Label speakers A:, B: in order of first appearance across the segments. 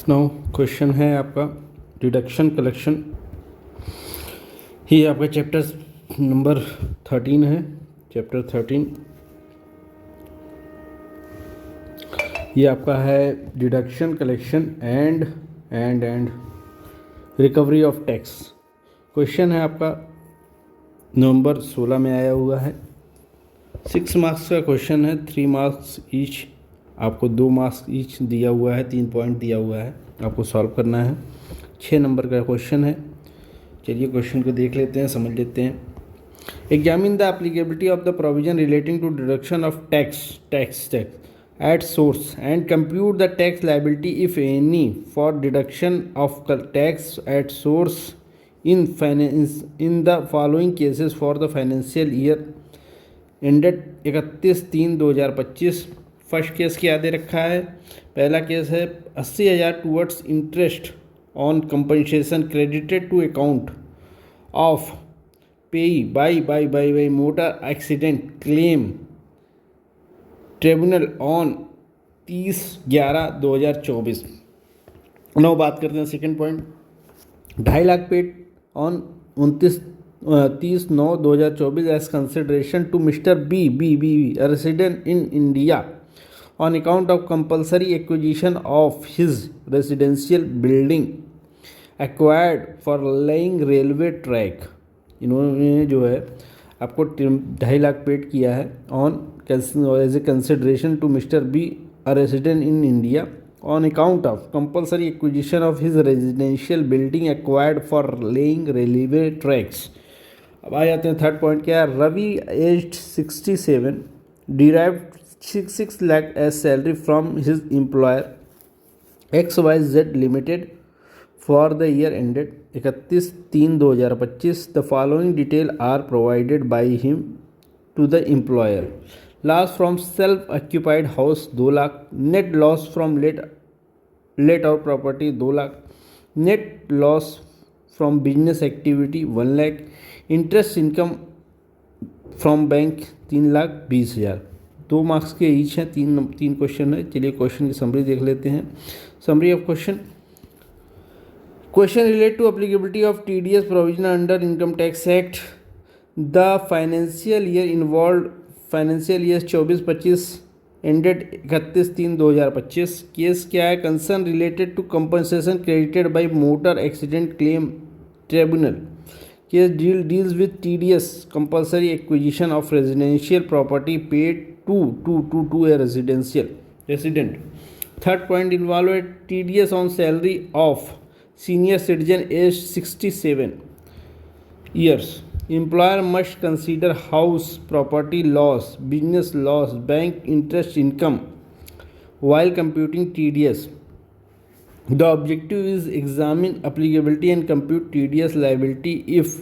A: Now question है आपका deduction collection. ये आपका चैप्टर नंबर 13 है, चैप्टर 13। ये आपका है deduction collection and recovery of tax. Question है आपका नवंबर 16 में आया हुआ है। 6 मार्क्स का क्वेश्चन है, 3 मार्क्स ईच। आपको 2 मार्क्स ईच दिया हुआ है, 3 पॉइंट दिया हुआ है, आपको सॉल्व करना है। 6 नंबर का क्वेश्चन है। चलिए क्वेश्चन को देख लेते हैं, समझ लेते हैं। Examine the applicability of the provision relating to deduction of tax at source and compute the tax liability if any for deduction of tax at source in the following cases for the financial year ended 31/3/2025। First case क्या दे रखा है? पहला case है 80,000 towards interest on compensation credited to account of payee by motor accident claim tribunal on 30/11/2024। Now बात करते हैं second point. 2.5 lakh paid on 30/9/2024 as consideration to mister B resident in India on account of compulsory acquisition of his residential building acquired for laying railway track. इन्होंने जो है आपको 2.5 lakh paid किया है on as a consideration to mister B a resident in India on account of compulsory acquisition of his residential building acquired for laying railway tracks. अब आ जाते हैं थर्ड पॉइंट। क्या है? Ravi aged 67 derived 6 lakh as salary from his employer XYZ limited for the year ended 31/3/2025। The following detail are provided by him to the employer. Loss from self occupied house 2 lakh, net loss from let out property 2 lakh, net loss from business activity 1 lakh, interest income from bank 3,20,000। 2 marks के each हैं, तीन question है। चलिए question की summary देख लेते हैं। Summary of question relate to applicability of TDS provision under Income Tax Act. The financial year involved financial year 24-25 ended 31/3/2025। Case क्या है? Concern related to compensation credited by motor accident claim tribunal. Case deals with TDS compulsory acquisition of residential property paid to a resident. Third point involve TDS on salary of senior citizen aged 67 years. Employer must consider house property loss, business loss, bank interest income while computing TDS. The objective is examine applicability and compute TDS liability if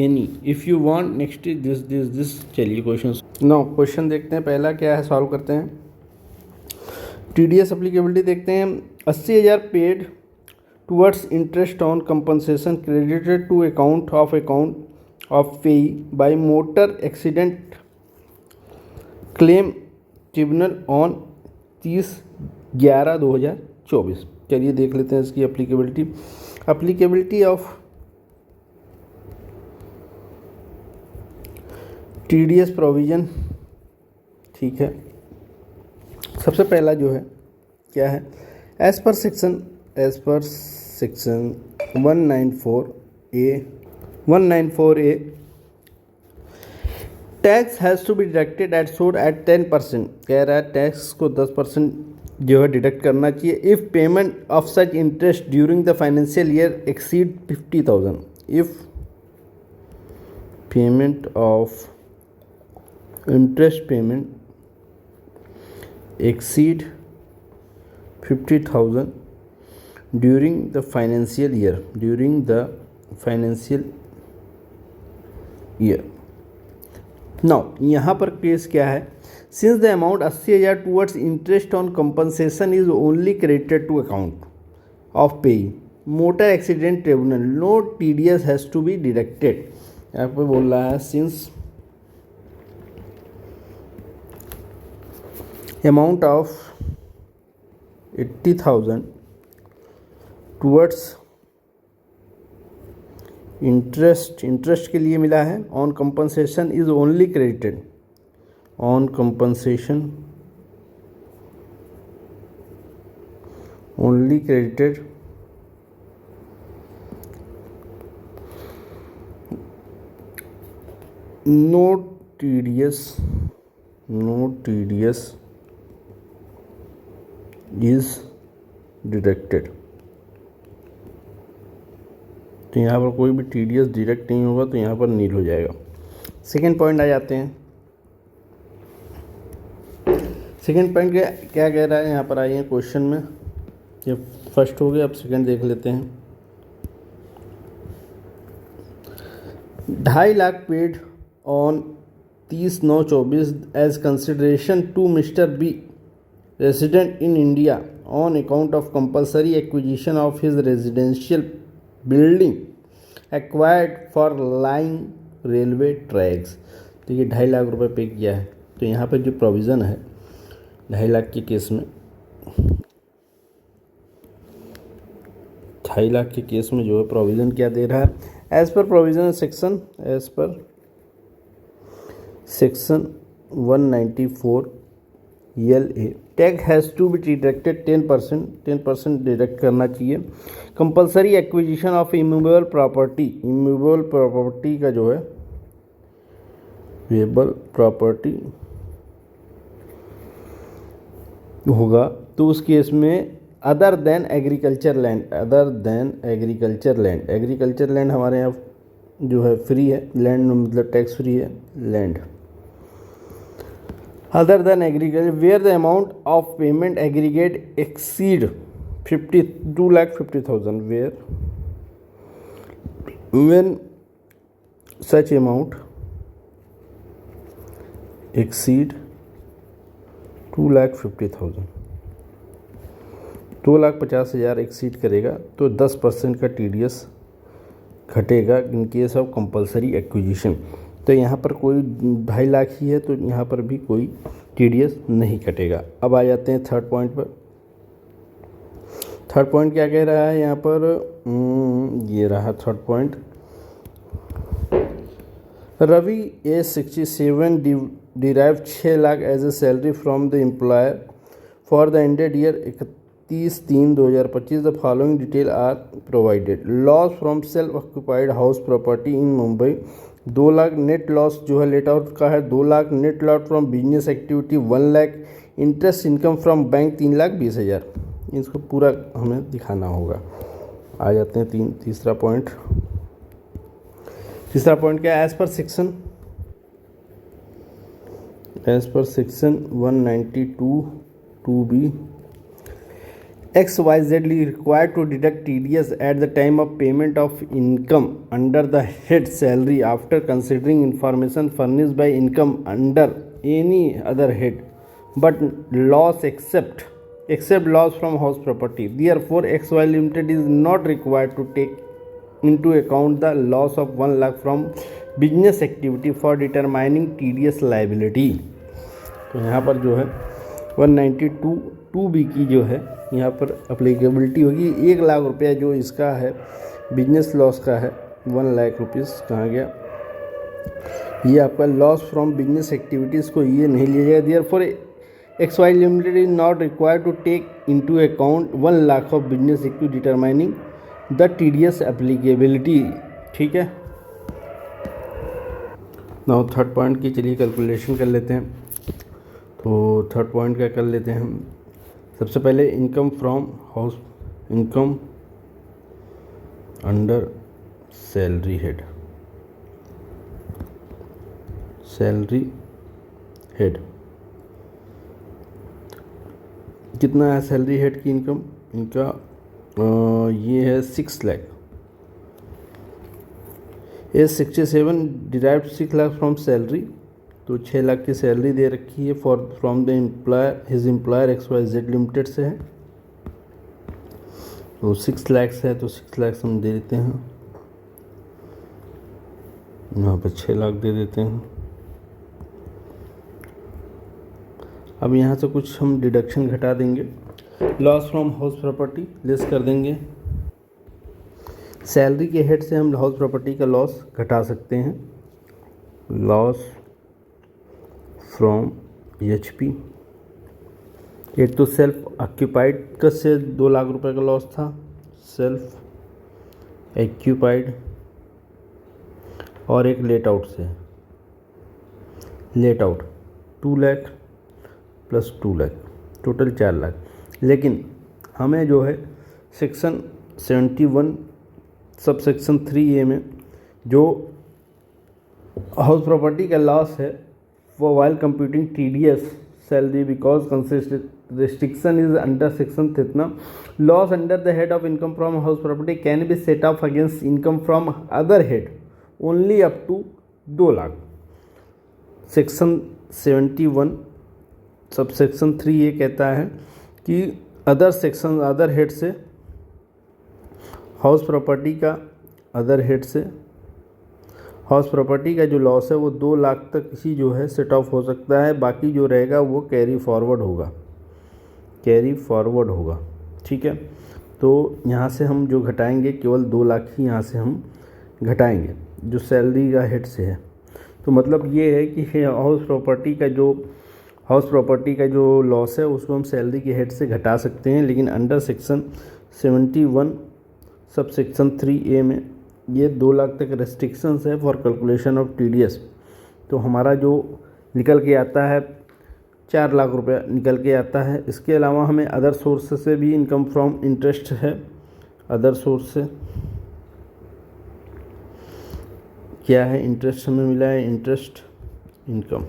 A: any. If you want, next is this. चलिए question no question देखते हैं। पहला क्या है, solve करते हैं। TDS applicability देखते हैं। 80,000 paid towards interest on compensation credited to account of pay by motor accident claim tribunal on 30/11/2024। चलिए देख लेते हैं इसकी एप्लीकेबिलिटी ऑफ TDS प्रोविजन। ठीक है, सबसे पहला जो है क्या है? As per section 194A tax has to be deducted at source at 10%। कह रहा है टैक्स को 10% जो है डिडक्ट करना चाहिए if payment of such interest during the financial year exceed 50,000। If payment of interest payment exceed 50,000 during the financial year। now यहाँ पर केस क्या है? since the amount 80,000 towards interest on compensation is only credited to account of pay motor accident tribunal, no TDS has to be deducted। यहाँ पर बोल रहा है since amount of 80,000 towards interest के लिए मिला है। On compensation is only credited, on compensation only credited no TDS is deducted। तो यहाँ पर कोई भी TDS डिडक्ट नहीं होगा, तो यहाँ पर नील हो जाएगा। सेकेंड पॉइंट आ जाते हैं। सेकेंड पॉइंट क्या कह रहा है यहाँ पर, आइए क्वेश्चन में। ये फर्स्ट हो गया, अब सेकेंड देख लेते हैं। 2.5 lakh paid on 30/9/24 as consideration to Mr. B, resident in India, on account of compulsory acquisition of his residential building acquired for laying railway tracks। तो ये 2.5 लाख रुपए पे किया है। तो यहाँ पे जो प्रोविज़न है 2.5 लाख के केस में, 2.5 लाख के केस में जो है प्रोविज़न क्या दे रहा है, as per provision section 194 LA tax has to be deducted 10% deduct करना चाहिए। Compulsory acquisition of immovable property का जो है वेबल प्रॉपर्टी होगा, तो उस केस में अदर देन एग्रीकल्चर लैंड हमारे यहाँ जो है फ्री है, लैंड मतलब टैक्स फ्री है land. Other than agriculture where the amount of payment aggregate exceed 2,50,000 where when such amount exceed 2,50,000, 2,50,000 exceed करेगा तो 10% का TDS घटेगा in case of compulsory acquisition. तो यहाँ पर कोई 2.5 लाख ही है, तो यहाँ पर भी कोई TDS नहीं कटेगा। अब आ जाते हैं थर्ड पॉइंट पर। थर्ड पॉइंट क्या कह रहा है यहाँ पर, ये रहा third point. Ravi as 67 derive 6 lakh as a salary from the employer for the ended year 31/3/2025। The following detail are provided. Loss from self occupied house property in Mumbai 2 lakh. Net loss जो है लेट आउट का है 2 lakh. Net loss from business activity 1 lakh. Interest income from bank 3,20,000। इसको पूरा हमें दिखाना होगा। आ जाते हैं तीसरा पॉइंट। तीसरा पॉइंट क्या है, as per section 192(2)(b) XYZ required to deduct TDS at the time of payment of income under the head salary after considering information furnished by income under any other head, but loss except loss from house property. Therefore, XY Limited is not required to take into account the loss of 1 lakh from business activity for determining TDS liability। तो यहाँ पर जो है 192(2)(b) की जो है यहाँ पर अप्लीकेबिलिटी होगी। 1 लाख रुपया जो इसका है बिजनेस लॉस का है 1 लाख रुपीज़ कहाँ गया, ये आपका लॉस फ्रॉम बिजनेस एक्टिविटीज़ को ये नहीं लिया जाएगा। Therefore XY limited is not required to take into account 1 lakh of business activity determining the TDS applicability. ठीक है, नाउ थर्ड पॉइंट की चलिए कैलकुलेशन कर लेते हैं। तो थर्ड पॉइंट क्या कर लेते हैं हम। सबसे पहले income from house, income under salary head, salary head कितना है सैलरी हेड की इनकम, इनका ये है 6 lakh. As 67 derived 6 lakh from salary, तो 6 लाख की सैलरी दे रखी है from the employer, his employer XYZ limited से है। तो 6 लाख है, तो 6 लाख हम दे देते हैं, यहाँ पर 6 लाख दे देते हैं। अब यहाँ से कुछ हम डिडक्शन घटा देंगे। Loss from house property less कर देंगे सैलरी के हेड से हम हाउस प्रॉपर्टी का लॉस घटा सकते हैं। लॉस फ्रॉम एचपी, एक तो सेल्फ ऑक्यूपाइड का से 2 लाख रुपए का लॉस था, सेल्फ एक्यूपाइड, और एक लेट आउट से, let out 2 lakh plus 2 lakh, total 4 lakh. लेकिन हमें जो है सेक्शन 71 सब सेक्शन 3A में जो हाउस प्रॉपर्टी का लॉस है वो while computing TDS salary because restriction is under section कितना, loss under the head of income from house property can be set off against income from other head only up to 2 lakh. Section 71 sub section 3A कहता है कि other section other head से house property का other head से house property का जो loss है वो 2 लाख तक ही जो है सेट ऑफ हो सकता है, बाकी जो रहेगा वो कैरी फॉरवर्ड होगा, कैरी फॉरवर्ड होगा। ठीक है, तो यहाँ से हम जो घटाएंगे केवल 2 लाख ही यहाँ से हम घटाएंगे जो सैलरी का हेड से है। तो मतलब ये है कि हाउस प्रॉपर्टी का जो लॉस है उसको हम सैलरी के हेड से घटा सकते हैं, लेकिन under section 71 sub section 3A में ये 2 लाख तक रेस्ट्रिक्शंस है फॉर कैलकुलेशन ऑफ TDS। तो हमारा जो निकल के आता है 4 लाख रुपया निकल के आता है। इसके अलावा हमें अदर सोर्स से भी इनकम फ्रॉम इंटरेस्ट है, अदर सोर्स से क्या है, इंटरेस्ट हमें मिला है, इंटरेस्ट इनकम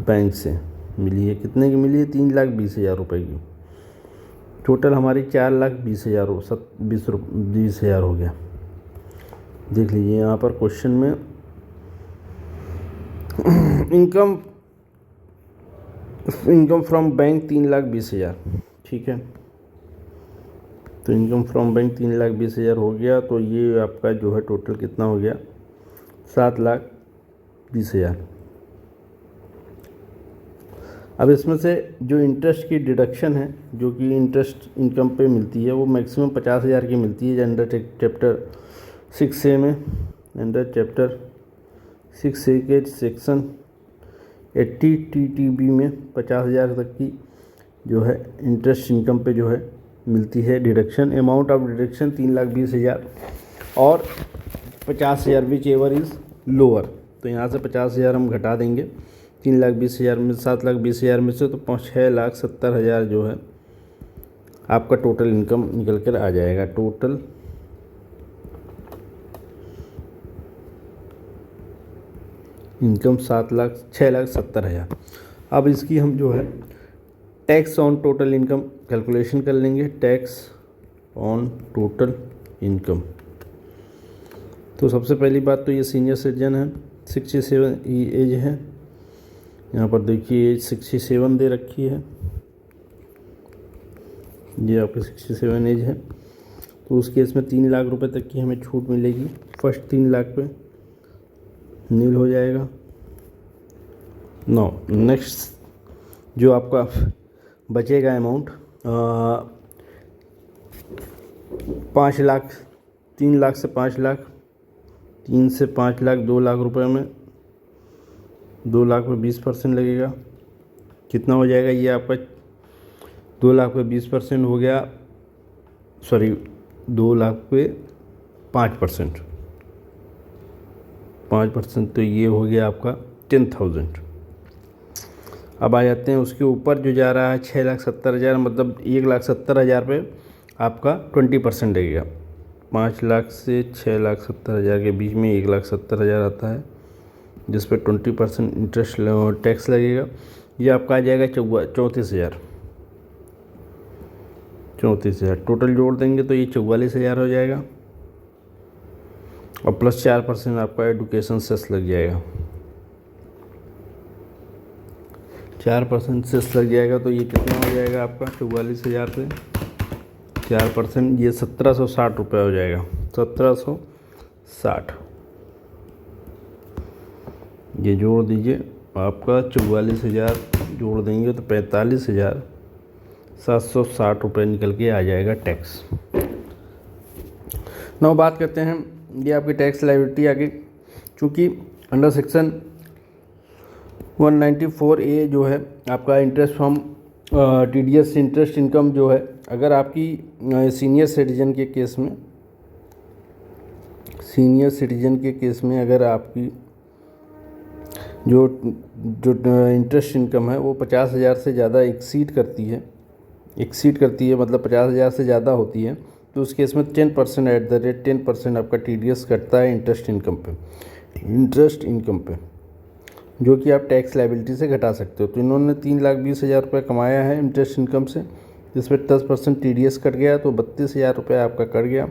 A: बैंक से मिली है, कितने की मिली है, 3,20,000 रुपये की। टोटल हमारी 4,20,000 हो गया। देख लीजिए यहाँ पर क्वेश्चन में इनकम फ्रॉम बैंक 3,20,000। ठीक है, तो इनकम फ्रॉम बैंक 3,20,000 हो गया, तो ये आपका जो है टोटल कितना हो गया, 7,20,000। अब इसमें से जो इंटरेस्ट की डिडक्शन है जो कि इंटरेस्ट इनकम पे मिलती है वो मैक्सिमम 50,000 की मिलती है अंडर चैप्टर 6A में। अंडर चैप्टर 6A के सेक्शन 80 TTB में 50,000 तक की जो है इंटरेस्ट इनकम पे जो है मिलती है डिडक्शन। अमाउंट ऑफ डिडक्शन 3,20,000 और 50,000 विच एवर इज़ लोअर। तो यहाँ से 50,000 हम घटा देंगे 3,20,000 में, 7,20,000 में से, तो 6,70,000 जो है आपका टोटल इनकम निकल कर आ जाएगा। Total income 6,70,000। अब इसकी हम जो है tax on total income calculation कर लेंगे। टैक्स ऑन टोटल इनकम, तो सबसे पहली बात तो ये सीनियर सिटीजन है, 67 एज है। यहाँ पर देखिए एज 67 दे रखी है, ये आपकी 67 एज है। तो उस केस में 3 लाख रुपए तक की हमें छूट मिलेगी। फर्स्ट 3 लाख पे नील हो जाएगा। नो, नेक्स्ट जो आपका बचेगा अमाउंट 5 लाख, 3 लाख से 5 लाख, 3 से 5 लाख, 2 लाख रुपए में 2 लाख पे 20% लगेगा। कितना हो जाएगा ये आपका, 2 लाख पे 20% हो गया, सॉरी 2 लाख पे 5%, तो ये हो गया आपका 10,000। अब आ जाते हैं उसके ऊपर जो जा रहा है 6,70,000, मतलब 1,70,000 पे आपका 20% लगेगा। 5 लाख से 6,70,000 के बीच में 1,70,000 आता है, जिस पे 20% इंटरेस्ट टैक्स लगेगा। ये आपका आ जाएगा 34,000। टोटल जोड़ देंगे तो ये 44,000 हो जाएगा, और प्लस 4% आपका एडुकेशन सेस लग जाएगा। 4% सेस लग जाएगा, तो ये कितना हो जाएगा आपका 44,000 पे 4%, ये 1,760 रुपये हो जाएगा। 1,760 ये जोड़ दीजिए, आपका 44,000 जोड़ देंगे तो 45,760 रुपये निकल के आ जाएगा टैक्स। नाउ बात करते हैं ये आपकी टैक्स लायबिलिटी आगे, चूँकि अंडर सेक्शन 194A जो है आपका interest from TDS interest income जो है, अगर आपकी सीनियर सिटीजन के केस में अगर आपकी जो इंटरेस्ट इनकम है वो 50,000 से ज़्यादा एक्सीड करती है, मतलब 50,000 से ज़्यादा होती है, तो उस केस में 10% एट द रेट 10% आपका TDS कटता है इंटरेस्ट इनकम पे, जो कि आप टैक्स लायबिलिटी से घटा सकते हो। तो इन्होंने 3,20,000 रुपये कमाया है इंटरेस्ट इनकम से, जिसमें 10% TDS कट गया, तो 32,000 रुपये आपका कट गया।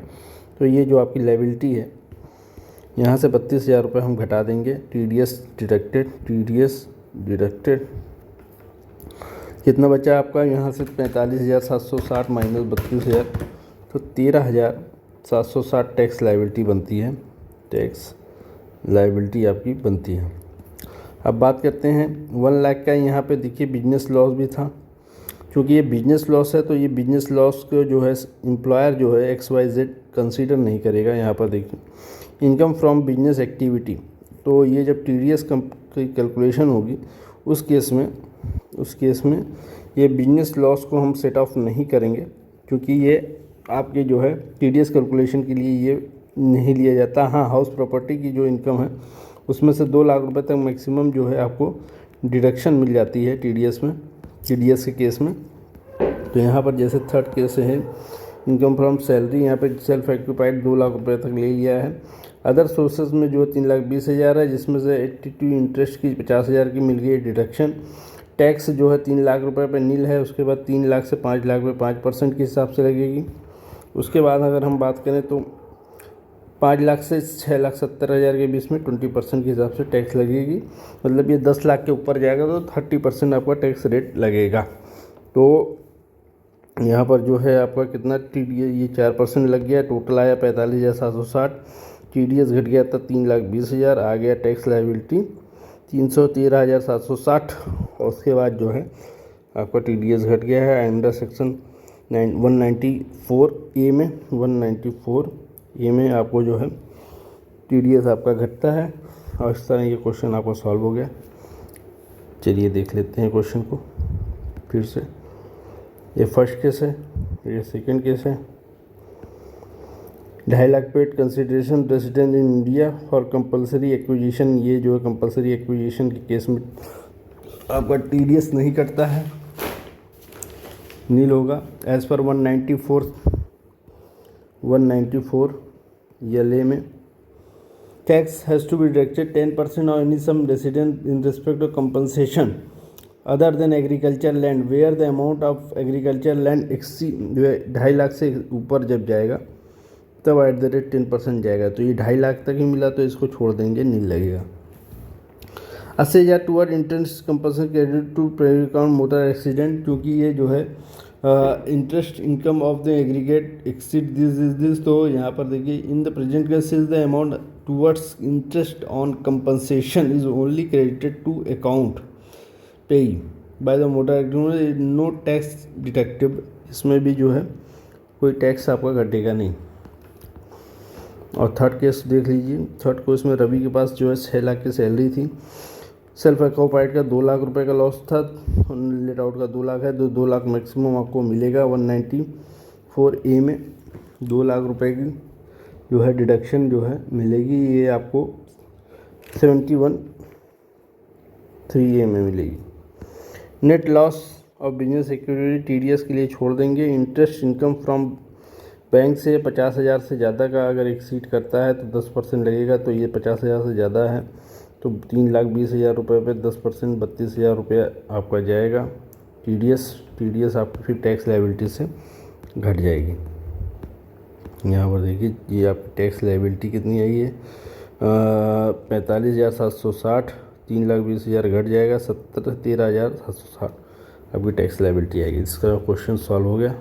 A: तो ये जो आपकी लायबिलिटी है यहाँ से 32,000 रुपये हम घटा देंगे, TDS डिडक्टेड कितना बचा आपका यहाँ से 45,760 माइनस 32,000, तो 13,760 टैक्स लायबिलिटी बनती है, आपकी बनती है। अब बात करते हैं 1 लाख का। यहाँ पे देखिए बिजनेस लॉस भी था, क्योंकि ये बिजनेस लॉस है तो ये बिजनेस लॉस को जो है एम्प्लॉयर जो है XYZ कंसीडर नहीं करेगा। यहाँ पर देखिए इनकम फ्रॉम बिजनेस एक्टिविटी, तो ये जब TDS की कैलकुलेशन होगी उस केस में ये बिजनेस लॉस को हम सेट ऑफ नहीं करेंगे, क्योंकि ये आपके जो है TDS कैलकुलेशन के लिए ये नहीं लिया जाता। हाँ, हाउस प्रॉपर्टी की जो इनकम है उसमें से 2 लाख रुपए तक मैक्सिमम जो है आपको डिडक्शन मिल जाती है TDS के केस में। तो यहाँ पर जैसे थर्ड केस है इनकम फ्रॉम सैलरी, यहाँ पे सेल्फ ऑक्यूपाइड 2 लाख रुपए तक ले लिया है। अदर सोर्सेज में जो 3,20,000 है, जिसमें से 82 इंटरेस्ट की 50,000 की मिल गई डिडक्शन। टैक्स जो है 3 लाख रुपए पे नील है, उसके बाद 3 लाख से 5 लाख पे 5% के हिसाब से लगेगी। उसके बाद अगर हम बात करें तो 5 लाख से 6,70,000 के बीच में 20% के हिसाब से टैक्स लगेगी, मतलब ये 10 लाख के ऊपर जाएगा तो 30% आपका टैक्स रेट लगेगा। तो यहाँ पर जो है आपका कितना TDS ये 4% लग गया, टोटल आया 45,760, TDS घट गया था 3,20,000, आ गया टैक्स लायबिलिटी 313,760। और उसके बाद जो है आपका TDS घट गया है अंडर सेक्शन 194A में आपको जो है TDS आपका घटता है। और इस तरह ये क्वेश्चन आपका सॉल्व हो गया। चलिए देख लेते हैं क्वेश्चन को फिर से। ये फर्स्ट केस है, ये सेकंड केस है। 2.5 lakh paid consideration resident in India for compulsory acquisition, ये जो है कंपलसरी एक्विजिशन के केस में आपका TDS नहीं कटता है, नील होगा। एज पर 194 LA में tax has to be deducted 10% on any sum resident in respect of compensation other than agriculture land where the amount of agriculture land एक्सी, जो है 2.5 लाख से ऊपर जब जाएगा तब एट द रेट 10% जाएगा। तो ये 2.5 लाख तक ही मिला तो इसको छोड़ देंगे, नील लगेगा। 80,000 toward interest compulsion credit to private account motor accident, क्योंकि ये जो है interest income of the aggregate exceed this. तो यहाँ पर देखिए in the present case the amount towards interest on compensation is only credited to account payee by the motor act, no tax deductive. इसमें भी जो है कोई टैक्स आपका घटेगा नहीं। और थर्ड केस देख लीजिए। थर्ड केस में रवि के पास जो है 6 लाख की सैलरी थी, सेल्फ ऑक्यूपाइड का 2 लाख रुपए का लॉस था, लेट आउट का 2 लाख है, तो 2 लाख मैक्सिमम आपको मिलेगा 194A में। 2 लाख रुपए की जो है डिडक्शन जो है मिलेगी, ये आपको 71(3)A में मिलेगी। Net loss of business security TDS के लिए छोड़ देंगे। इंटरेस्ट इनकम फ्रॉम बैंक से 50,000 से ज़्यादा का अगर एक्सीड करता है तो 10% लगेगा, तो ये 50,000 से ज़्यादा है तो 3,20,000 रुपये पे 10% 32,000 रुपये आपका जाएगा TDS आपकी फिर टैक्स लायबिलिटी से घट जाएगी। यहाँ पर देखिए ये आपकी टैक्स लायबिलिटी कितनी आई है, 45,760, 3,20,000 घट जाएगा, 13,760 आपकी टैक्स लायबिलिटी आएगी। इसका क्वेश्चन सॉल्व हो गया।